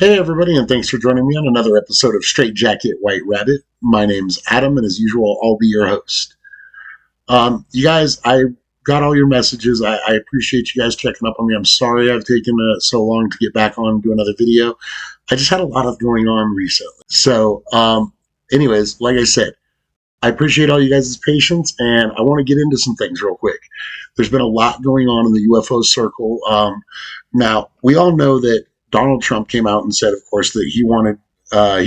Hey, everybody, and thanks for joining me on another episode of Straight Jacket White Rabbit. My name's Adam, and as usual, I'll be your host. You guys, I got all your messages. I appreciate you guys checking up on me. I'm sorry I've taken so long to get back on and do another video. I just had a lot of going on recently. So, anyways, like I said, I appreciate all you guys' patience, and I want to get into some things real quick. There's been a lot going on in the UFO circle. Now, we all know that Donald Trump came out and said, of course, that he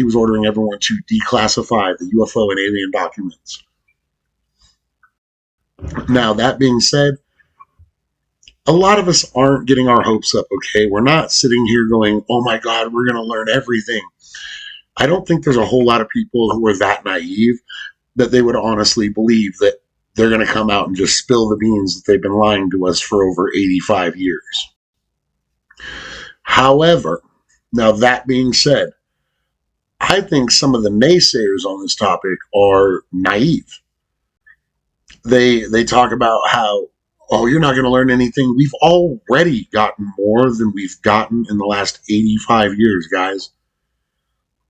was ordering everyone to declassify the UFO and alien documents. Now, that being said, a lot of us aren't getting our hopes up, okay? We're not sitting here going, oh my God, we're going to learn everything. I don't think there's a whole lot of people who are that naive that they would honestly believe that they're going to come out and just spill the beans that they've been lying to us for over 85 years. However, now that being said, I think some of the naysayers on this topic are naive. They talk about how, oh, you're not going to learn anything. We've already gotten more than we've gotten in the last 85 years, guys.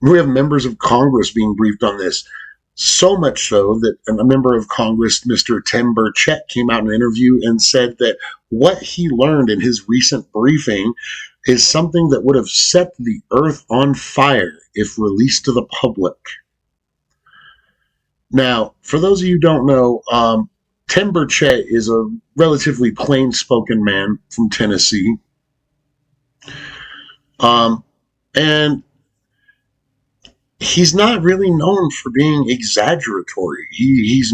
We have members of Congress being briefed on this. So much so that a member of Congress, Mr. Tim Burchett, came out in an interview and said that what he learned in his recent briefing is something that would have set the earth on fire if released to the public. Now, for those of you who don't know, Tim Burchett is a relatively plain-spoken man from Tennessee. And he's not really known for being exaggeratory. He's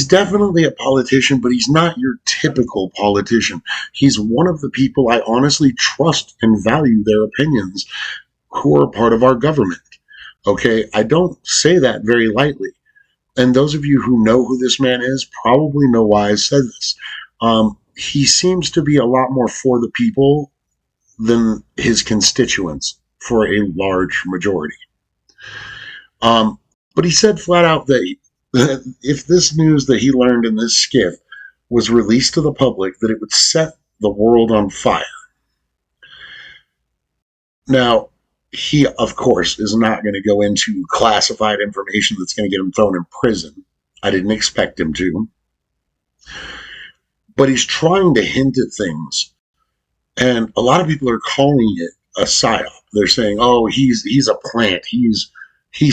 definitely a politician, but he's not your typical politician. He's one of the people I honestly trust and value their opinions who are part of our government. Okay, I don't say that very lightly. And those of you who know who this man is probably know why I said this. He seems to be a lot more for the people than his constituents for a large majority. But he said flat out that if this news that he learned in this skiff was released to the public, that it would set the world on fire. Now, he, of course, is not going to go into classified information that's going to get him thrown in prison. I didn't expect him to. But he's trying to hint at things. And a lot of people are calling it a psyop. They're saying, oh, he's a plant. He's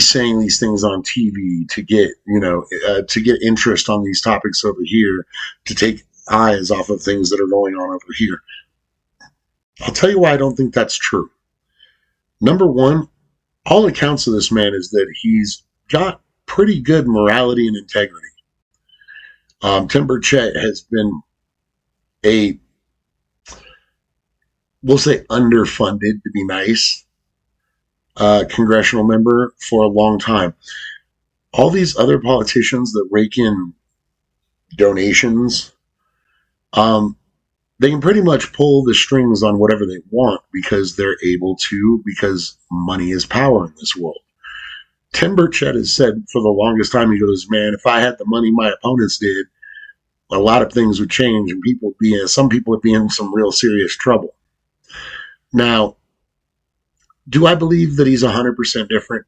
saying these things on TV to get interest on these topics over here, to take eyes off of things that are going on over here. I'll tell you why I don't think that's true. Number one, all accounts of this man is that he's got pretty good morality and integrity. Tim Burchett has been we'll say underfunded, to be nice, congressional member for a long time. All these other politicians that rake in donations, they can pretty much pull the strings on whatever they want because they're able to, because money is power in this world. Tim Burchett has said for the longest time, he goes, man, if I had the money my opponents did, a lot of things would change and some people would be in some real serious trouble. Now, do I believe that he's 100% different?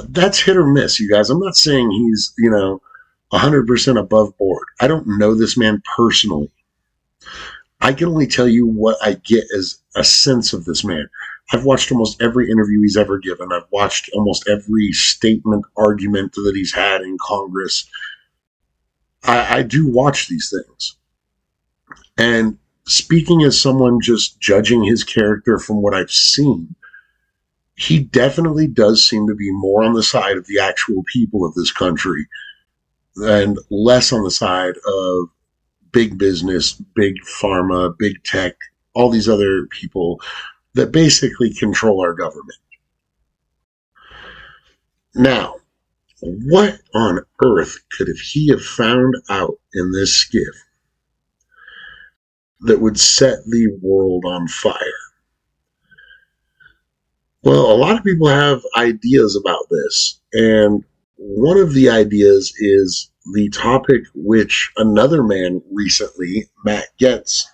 That's hit or miss, you guys. I'm not saying he's, 100% above board. I don't know this man personally. I can only tell you what I get as a sense of this man. I've watched almost every interview he's ever given. I've watched almost every statement, argument that he's had in Congress. I do watch these things. And speaking as someone just judging his character from what I've seen, he definitely does seem to be more on the side of the actual people of this country and less on the side of big business, big pharma, big tech, all these other people that basically control our government. Now, what on earth could he have found out in this skiff that would set the world on fire? Well, a lot of people have ideas about this, and one of the ideas is the topic which another man recently, Matt Getz.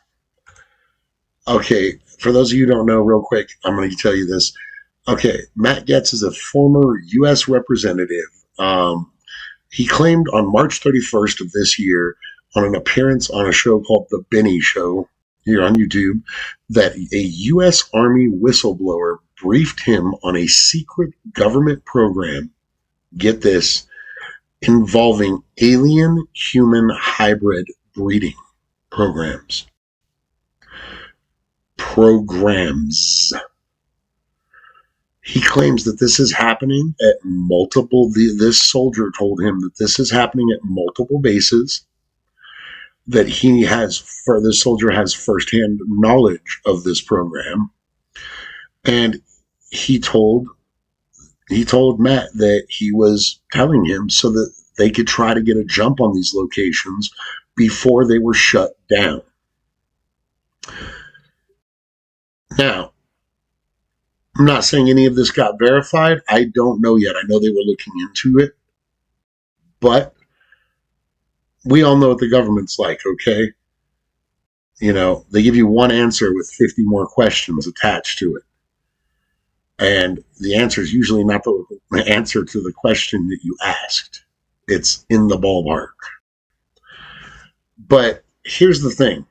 Okay, for those of you who don't know, real quick, I'm going to tell you this. Okay, Matt Getz is a former U.S. representative. He claimed on March 31st of this year, on an appearance on a show called The Benny Show here on YouTube, that a U.S. Army whistleblower briefed him on a secret government program, get this, involving alien-human hybrid breeding programs. He claims that this is happening at multiple, this soldier told him that this is happening at multiple bases, that this soldier has firsthand knowledge of this program. And he told Matt that he was telling him so that they could try to get a jump on these locations before they were shut down. Now, I'm not saying any of this got verified. I don't know yet. I know they were looking into it. But we all know what the government's like, okay? You know, they give you one answer with 50 more questions attached to it. And the answer is usually not the answer to the question that you asked. It's in the ballpark. But here's the thing.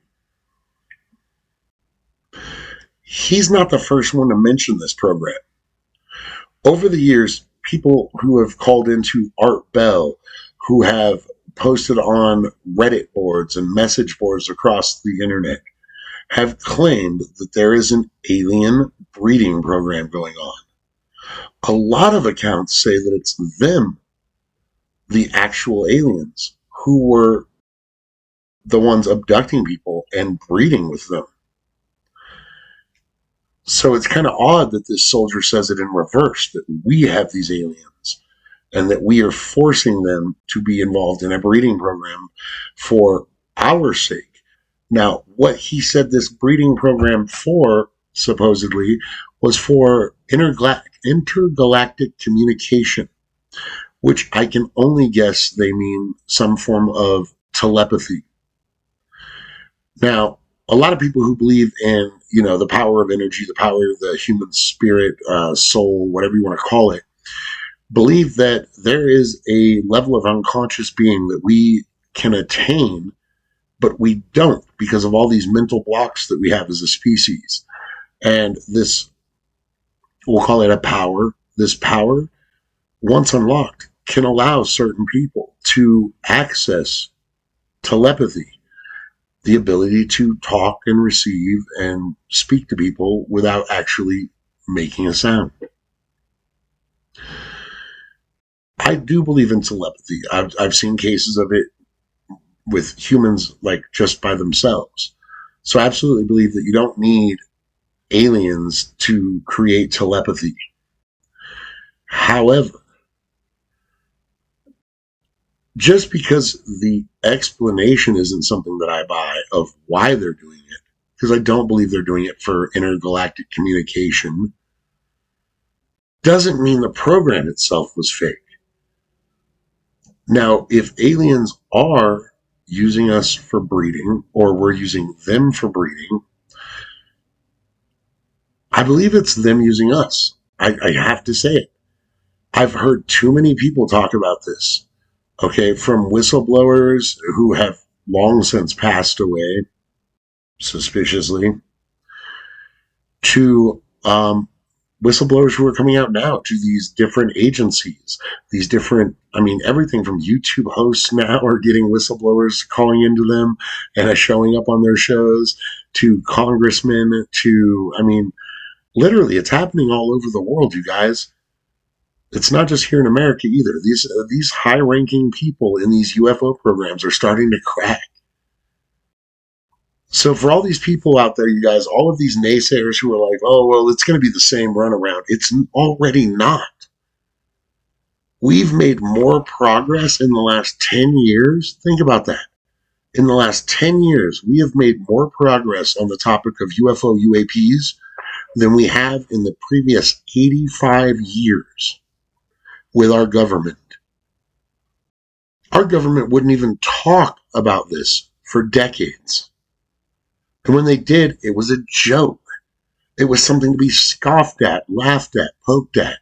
He's not the first one to mention this program. Over the years, people who have called into Art Bell, who have posted on Reddit boards and message boards across the internet, have claimed that there is an alien breeding program going on. A lot of accounts say that it's them, the actual aliens, who were the ones abducting people and breeding with them. So it's kind of odd that this soldier says it in reverse, that we have these aliens and that we are forcing them to be involved in a breeding program for our sake. Now, what he said this breeding program for, supposedly, was for intergalactic communication, which I can only guess they mean some form of telepathy. Now, a lot of people who believe in, you know, the power of energy, the power of the human spirit, soul, whatever you want to call it, believe that there is a level of unconscious being that we can attain, but we don't because of all these mental blocks that we have as a species. And this, we'll call it a power, this power, once unlocked, can allow certain people to access telepathy, the ability to talk and receive and speak to people without actually making a sound. I do believe in telepathy. I've seen cases of it with humans, like just by themselves. So I absolutely believe that you don't need aliens to create telepathy. However, just because the explanation isn't something that I buy of why they're doing it, because I don't believe they're doing it for intergalactic communication, doesn't mean the program itself was fake. Now, if aliens are using us for breeding, or we're using them for breeding, I believe it's them using us. I have to say it. I've heard too many people talk about this, okay, from whistleblowers who have long since passed away, suspiciously, to whistleblowers who are coming out now to these different agencies, these different, I mean, everything from YouTube hosts now are getting whistleblowers calling into them and showing up on their shows, to congressmen, to, I mean, literally, it's happening all over the world, you guys. It's not just here in America either. These high-ranking people in these UFO programs are starting to crack. So for all these people out there, you guys, all of these naysayers who are like, oh, well, it's going to be the same runaround. It's already not. We've made more progress in the last 10 years. Think about that. In the last 10 years, we have made more progress on the topic of UFO UAPs than we have in the previous 85 years with our government. Our government wouldn't even talk about this for decades. And when they did, it was a joke. It was something to be scoffed at, laughed at, poked at.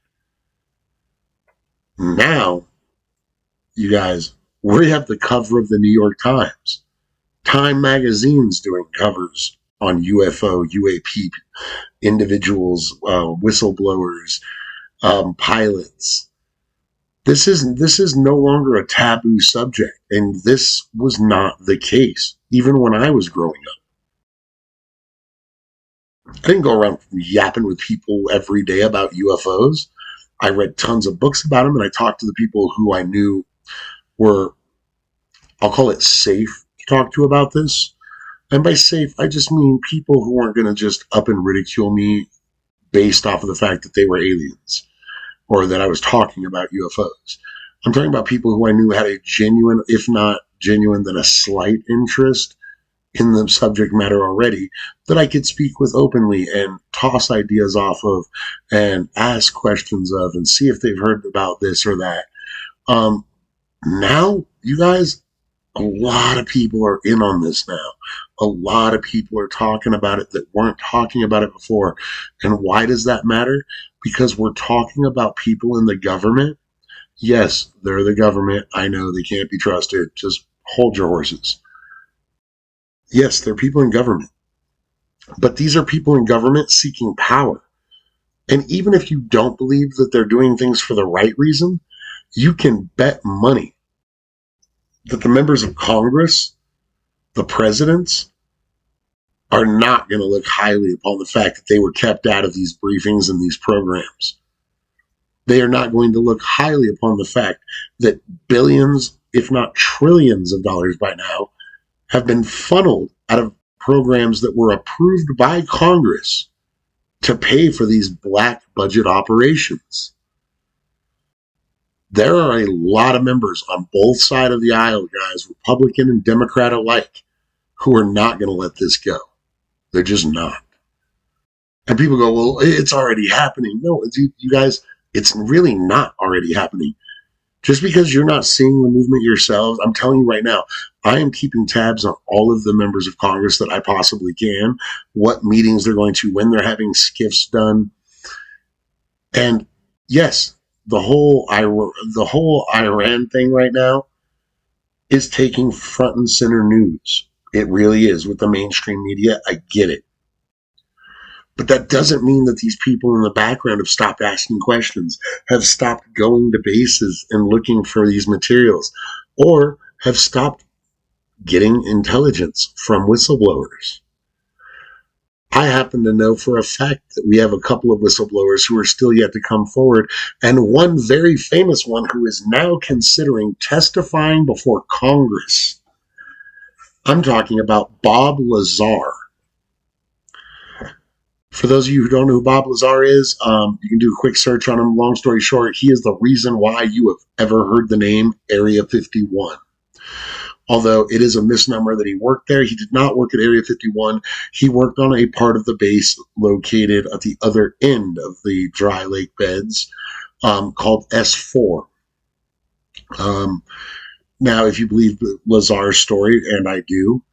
Now, you guys, we have the cover of the New York Times. Time magazine's doing covers on UFO, UAP individuals, whistleblowers, pilots. This is no longer a taboo subject, and this was not the case even when I was growing up. I didn't go around yapping with people every day about UFOs. I read tons of books about them, and I talked to the people who I knew were, I'll call it safe to talk to about this. And by safe, I just mean people who aren't going to just up and ridicule me based off of the fact that they were aliens or that I was talking about UFOs. I'm talking about people who I knew had a genuine, if not genuine, then a slight interest in the subject matter already that I could speak with openly and toss ideas off of and ask questions of and see if they've heard about this or that. Um, Now, you guys, a lot of people are in on this now. A lot of people are talking about it that weren't talking about it before. And why does that matter? Because we're talking about people in the government. Yes, they're the government. I know they can't be trusted. Just hold your horses. Yes, they're people in government. But these are people in government seeking power. And even if you don't believe that they're doing things for the right reason, you can bet money that the members of Congress, the presidents, are not going to look highly upon the fact that they were kept out of these briefings and these programs. They are not going to look highly upon the fact that billions, if not trillions of dollars by now, have been funneled out of programs that were approved by Congress to pay for these black budget operations. There are a lot of members on both sides of the aisle, guys, Republican and Democrat alike, who are not going to let this go. They're just not. And people go, well, it's already happening. No, you guys, it's really not already happening. Just because you're not seeing the movement yourselves, I'm telling you right now, I am keeping tabs on all of the members of Congress that I possibly can, what meetings they're going to, when they're having skiffs done. And yes, the whole Iran thing right now is taking front and center news. It really is with the mainstream media. I get it. But that doesn't mean that these people in the background have stopped asking questions, have stopped going to bases and looking for these materials, or have stopped getting intelligence from whistleblowers. I happen to know for a fact that we have a couple of whistleblowers who are still yet to come forward, and one very famous one who is now considering testifying before Congress. I'm talking about Bob Lazar. For those of you who don't know who Bob Lazar is, you can do a quick search on him. Long story short, he is the reason why you have ever heard the name Area 51. Although it is a misnomer that he worked there, he did not work at Area 51. He worked on a part of the base located at the other end of the dry lake beds called S4. Now, if you believe Lazar's story, and I do,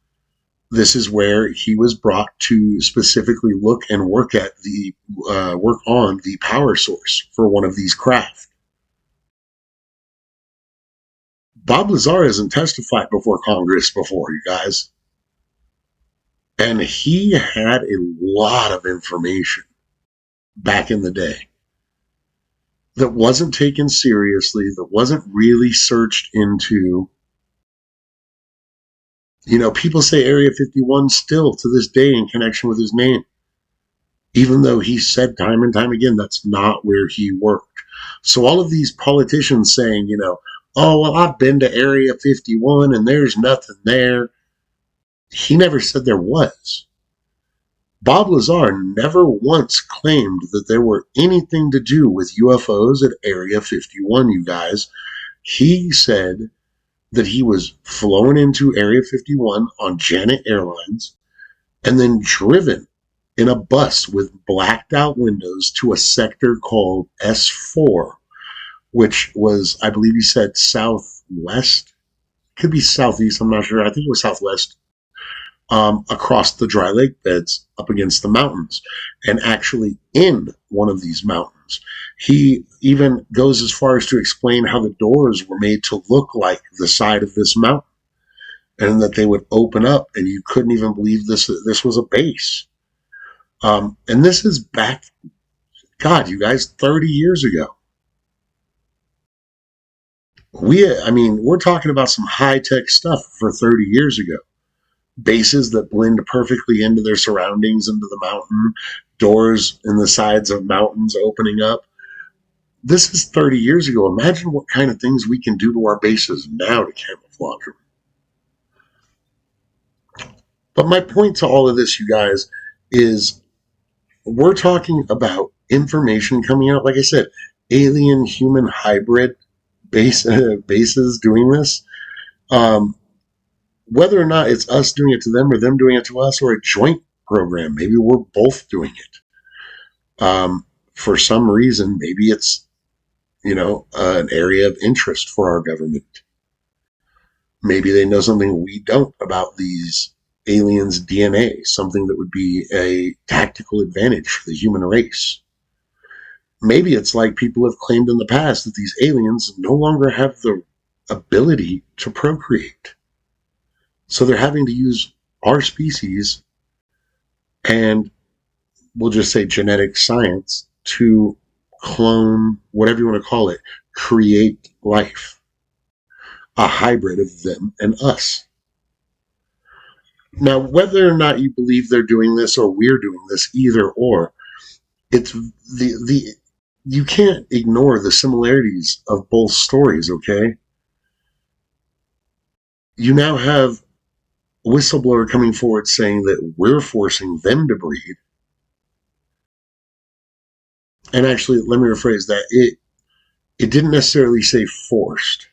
this is where he was brought to specifically look and work on the power source for one of these craft. Bob Lazar hasn't testified before Congress before, you guys. And he had a lot of information back in the day that wasn't taken seriously, that wasn't really searched into. You know, people say Area 51 still to this day in connection with his name, even though he said time and time again that's not where he worked. So all of these politicians saying, oh, well, I've been to Area 51 and there's nothing there. He never said there was. Bob Lazar never once claimed that there were anything to do with UFOs at Area 51, you guys. He said that he was flown into Area 51 on Janet Airlines and then driven in a bus with blacked out windows to a sector called S4, which was, I believe he said, southwest. Could be southeast, I'm not sure. I think it was southwest. across the dry lake beds up against the mountains, and actually in one of these mountains. He even goes as far as to explain how the doors were made to look like the side of this mountain, and that they would open up, and you couldn't even believe this was a base. And this is back, God, you guys, 30 years ago. We're talking about some high tech stuff for 30 years ago. Bases that blend perfectly into their surroundings, into the mountain, doors in the sides of mountains opening up. This is 30 years ago. Imagine what kind of things we can do to our bases now to camouflage them. But my point to all of this, you guys, is we're talking about information coming out. Like I said, alien human hybrid bases doing this. Whether or not it's us doing it to them or them doing it to us, or a joint program, maybe we're both doing it. For some reason, maybe it's, an area of interest for our government. Maybe they know something we don't about these aliens' DNA, something that would be a tactical advantage for the human race. Maybe it's like people have claimed in the past that these aliens no longer have the ability to procreate. So they're having to use our species and, we'll just say, genetic science to clone, whatever you want to call it, create life, a hybrid of them and us. Now, whether or not you believe they're doing this or we're doing this, either or, it's the you can't ignore the similarities of both stories, okay? You now have a whistleblower coming forward saying that we're forcing them to breed. And actually, let me rephrase that. It didn't necessarily say forced.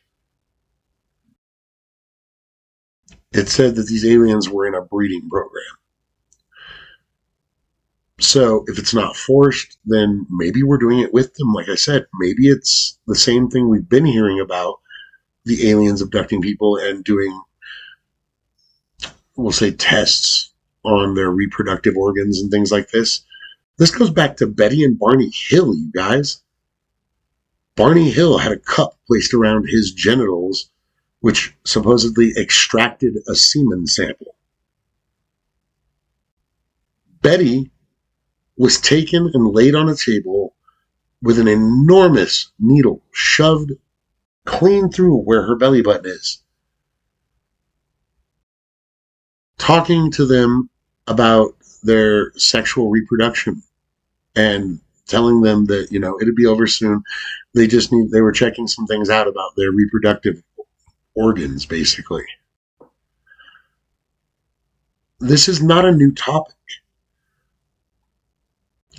It said that these aliens were in a breeding program. So if it's not forced, then maybe we're doing it with them. Like I said, maybe it's the same thing we've been hearing about, the aliens abducting people and doing, we'll say, tests on their reproductive organs and things like this. This goes back to Betty and Barney Hill, you guys. Barney Hill had a cup placed around his genitals, which supposedly extracted a semen sample. Betty was taken and laid on a table with an enormous needle shoved clean through where her belly button is, talking to them about their sexual reproduction and telling them that, it'd be over soon. They were checking some things out about their reproductive organs, basically. This is not a new topic,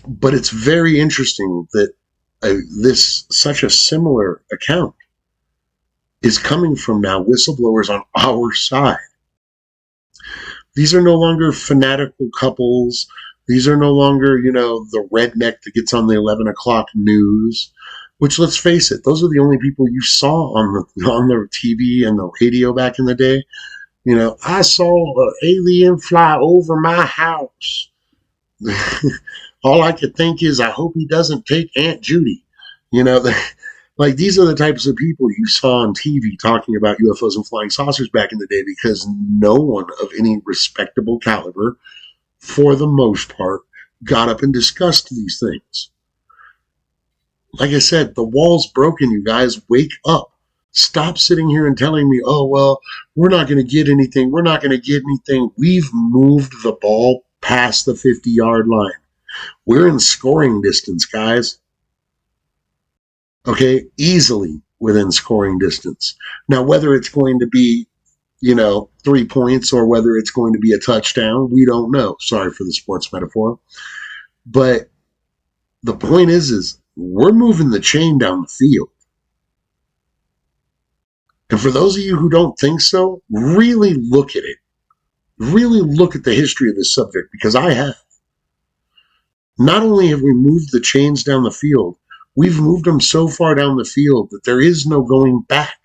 but it's very interesting that such a similar account is coming from now whistleblowers on our side. These are no longer fanatical couples. These are no longer, the redneck that gets on the 11 o'clock news, which, let's face it, those are the only people you saw on the TV and the radio back in the day. I saw an alien fly over my house. All I could think is, I hope he doesn't take Aunt Judy. Like, these are the types of people you saw on TV talking about UFOs and flying saucers back in the day, because no one of any respectable caliber, for the most part, got up and discussed these things. Like I said, the wall's broken, you guys. Wake up. Stop sitting here and telling me, oh, well, we're not going to get anything. We're not going to get anything. We've moved the ball past the 50-yard line. We're in scoring distance, guys. Okay, easily within scoring distance. Now, whether it's going to be, 3 points or whether it's going to be a touchdown, we don't know. Sorry for the sports metaphor. But the point is we're moving the chain down the field. And for those of you who don't think so, really look at it. Really look at the history of this subject, because I have. Not only have we moved the chains down the field, we've moved them so far down the field that there is no going back.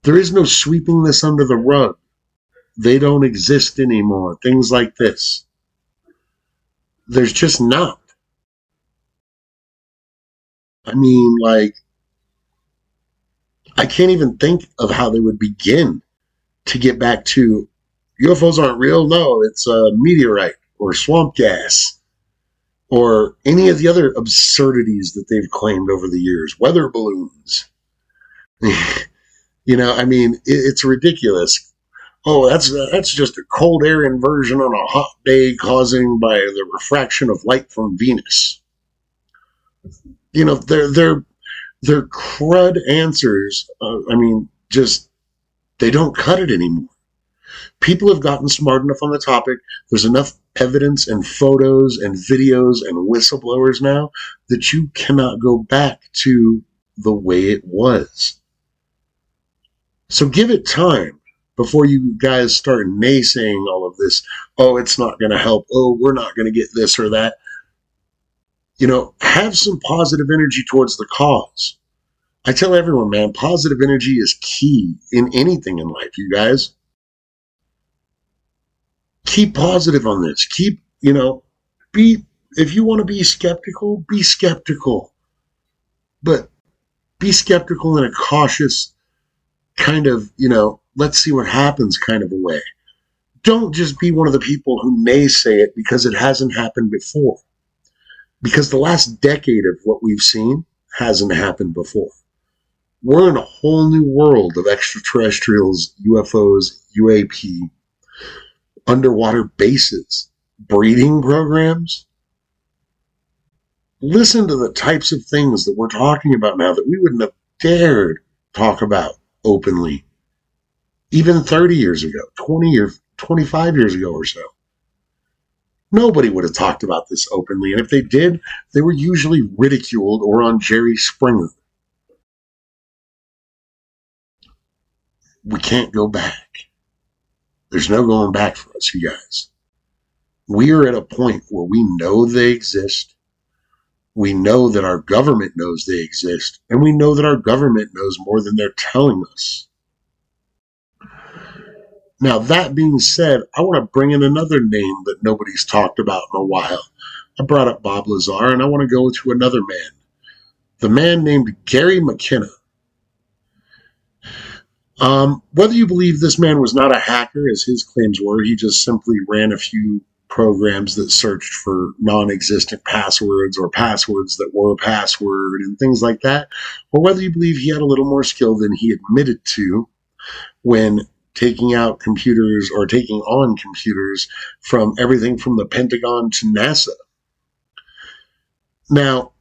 There is no sweeping this under the rug. They don't exist anymore. Things like this. There's just not. I mean, like, I can't even think of how they would begin to get back to UFOs aren't real. No, it's a meteorite or swamp gas or any of the other absurdities that they've claimed over the years. Weather balloons. I mean, it's ridiculous. Oh, that's just a cold air inversion on a hot day causing by the refraction of light from Venus. They're crud answers. I mean, just they don't cut it anymore. People have gotten smart enough on the topic. There's enough evidence and photos and videos and whistleblowers now that you cannot go back to the way it was. So give it time before you guys start naysaying all of this. Oh, it's not going to help. Oh, we're not going to get this or that. Have some positive energy towards the cause. I tell everyone, man, positive energy is key in anything in life, you guys. Keep positive on this. If you want to be skeptical, be skeptical. But be skeptical in a cautious kind of, let's see what happens kind of a way. Don't just be one of the people who naysay it because it hasn't happened before. Because the last decade of what we've seen hasn't happened before. We're in a whole new world of extraterrestrials, UFOs, UAP, underwater bases, breeding programs. Listen to the types of things that we're talking about now that we wouldn't have dared talk about openly even 30 years ago, 20 or 25 years ago or so. Nobody would have talked about this openly, and if they did, they were usually ridiculed or on Jerry Springer. We can't go back. There's no going back for us, you guys. We are at a point where we know they exist. We know that our government knows they exist, and we know that our government knows more than they're telling us. Now, that being said, I want to bring in another name that nobody's talked about in a while. I brought up Bob Lazar, and I want to go to another man. The man named Gary McKinnon. Whether you believe this man was not a hacker, as his claims were, he just simply ran a few programs that searched for non-existent passwords or passwords that were a password and things like that, or whether you believe he had a little more skill than he admitted to when taking out computers or taking on computers from everything from the Pentagon to NASA. Now,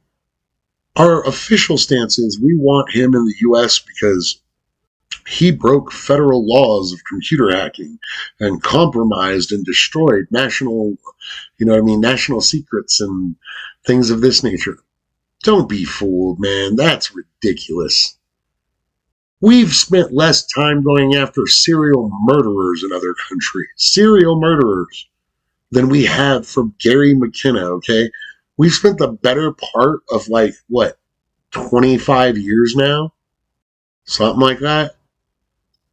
our official stance is we want him in the U.S. because he broke federal laws of computer hacking and compromised and destroyed national secrets and things of this nature. Don't be fooled, man. That's ridiculous. We've spent less time going after serial murderers in other countries, than we have from Gary McKinnon, okay? We've spent the better part of 25 years now? Something like that?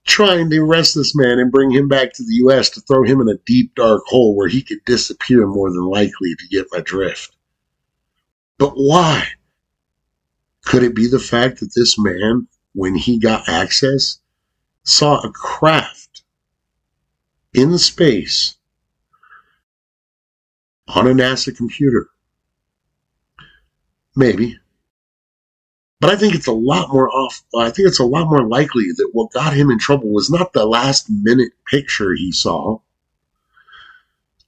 Trying to arrest this man and bring him back to the U.S. to throw him in a deep, dark hole where he could disappear more than likely, if you get my drift. But why? Could it be the fact that this man, when he got access, saw a craft in space on a NASA computer? Maybe. But I think it's a lot more likely that what got him in trouble was not the last minute picture he saw.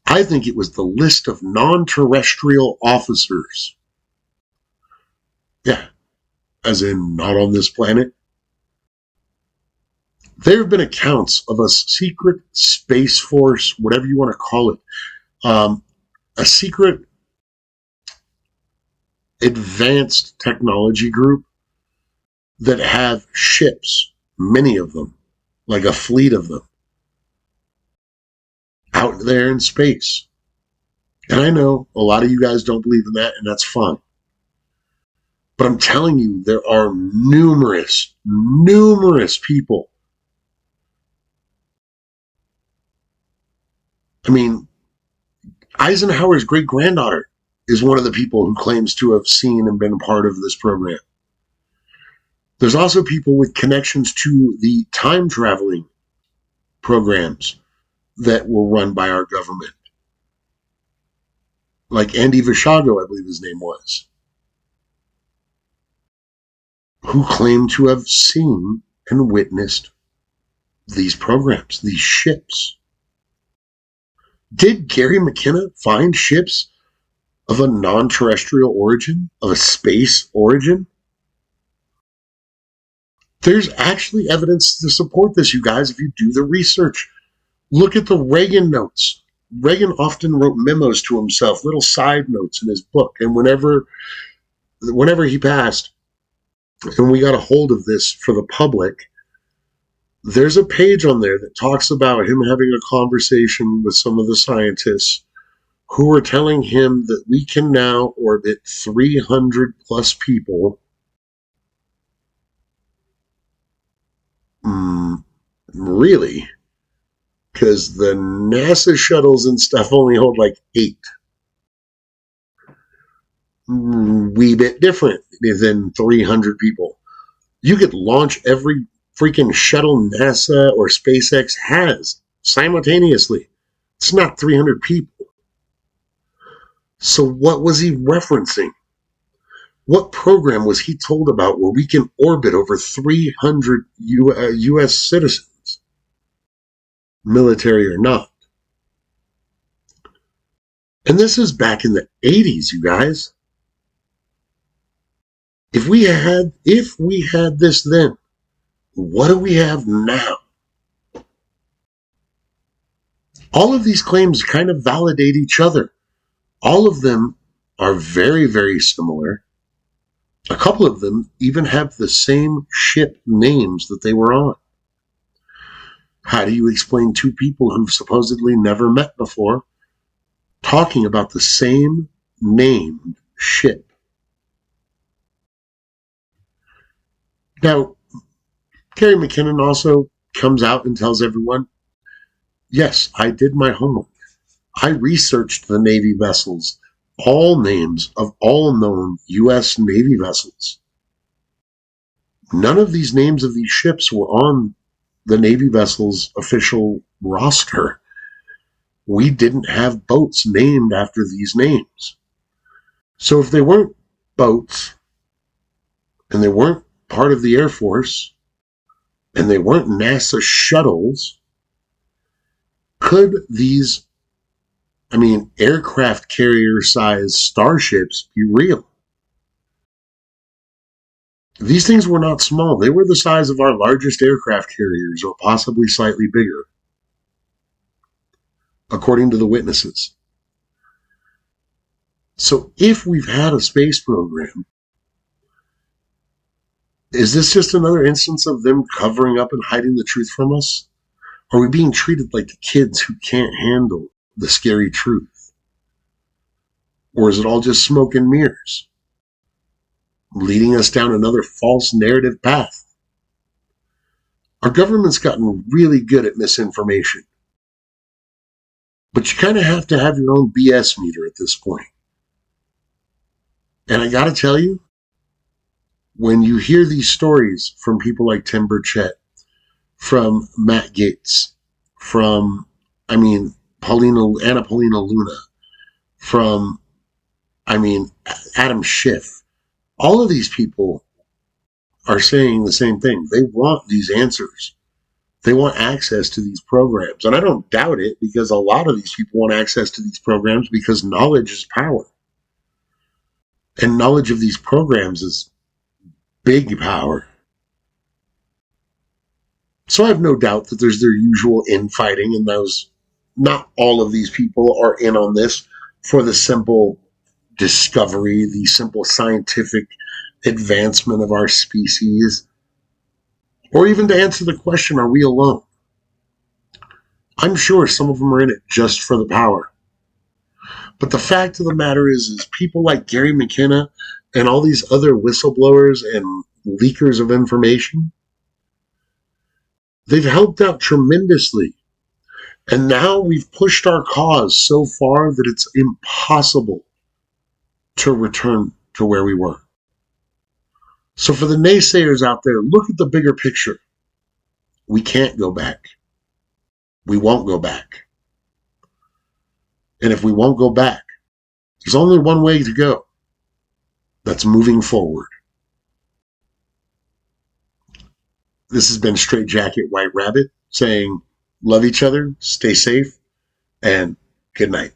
I think it was the list of non-terrestrial officers. Yeah, as in not on this planet. There have been accounts of a secret space force, whatever you want to call it, a secret advanced technology group that have ships, many of them, like a fleet of them, out there in space. And I know a lot of you guys don't believe in that, and that's fine. But I'm telling you, there are numerous people I mean, Eisenhower's great granddaughter is one of the people who claims to have seen and been a part of this program. There's also people with connections to the time traveling programs that were run by our government, like Andy Vishago, I believe his name was, who claimed to have seen and witnessed these programs, these ships. Did Gary McKinnon find ships of a non-terrestrial origin, of a space origin? There's actually evidence to support this, you guys, if you do the research. Look at the Reagan notes. Reagan often wrote memos to himself, little side notes in his book. And whenever he passed, and we got a hold of this for the public, there's a page on there that talks about him having a conversation with some of the scientists who were telling him that we can now orbit 300 plus people. Really? Because the NASA shuttles and stuff only hold like 8. Wee bit different than 300 people. You could launch every freaking shuttle NASA or SpaceX has simultaneously. It's not 300 people. So what was he referencing? What program was he told about where we can orbit over 300 U.S. citizens, military or not? And this is back in the 80s, you guys. If we had this then, what do we have now? All of these claims kind of validate each other. All of them are very, very similar. A couple of them even have the same ship names that they were on. How do you explain two people who've supposedly never met before talking about the same named ship? Now, Gary McKinnon also comes out and tells everyone, yes, I did my homework. I researched the Navy vessels, all names of all known U.S. Navy vessels. None of these names of these ships were on the Navy vessels' official roster. We didn't have boats named after these names. So if they weren't boats, and they weren't part of the Air Force, and they weren't NASA shuttles, could these, aircraft carrier-sized starships be real? These things were not small. They were the size of our largest aircraft carriers, or possibly slightly bigger, according to the witnesses. So if we've had a space program, is this just another instance of them covering up and hiding the truth from us? Are we being treated like the kids who can't handle the scary truth? Or is it all just smoke and mirrors, leading us down another false narrative path? Our government's gotten really good at misinformation. But you kind of have to have your own BS meter at this point. And I got to tell you, when you hear these stories from people like Tim Burchett, from Matt Gaetz, from, Anna Paulina Luna, from, Adam Schiff, all of these people are saying the same thing. They want these answers. They want access to these programs. And I don't doubt it, because a lot of these people want access to these programs because knowledge is power. And knowledge of these programs is big power. So I have no doubt that there's their usual infighting, and not all of these people are in on this for the simple discovery, the simple scientific advancement of our species, or even to answer the question, are we alone? I'm sure some of them are in it just for the power. But the fact of the matter is people like Gary McKinnon and all these other whistleblowers and leakers of information, they've helped out tremendously And now we've pushed our cause so far that it's impossible to return to where we were. So for the naysayers out there, look at the bigger picture. We can't go back. We won't go back. And if we won't go back, there's only one way to go. That's moving forward. This has been Straight Jacket White Rabbit saying, love each other, stay safe, and good night.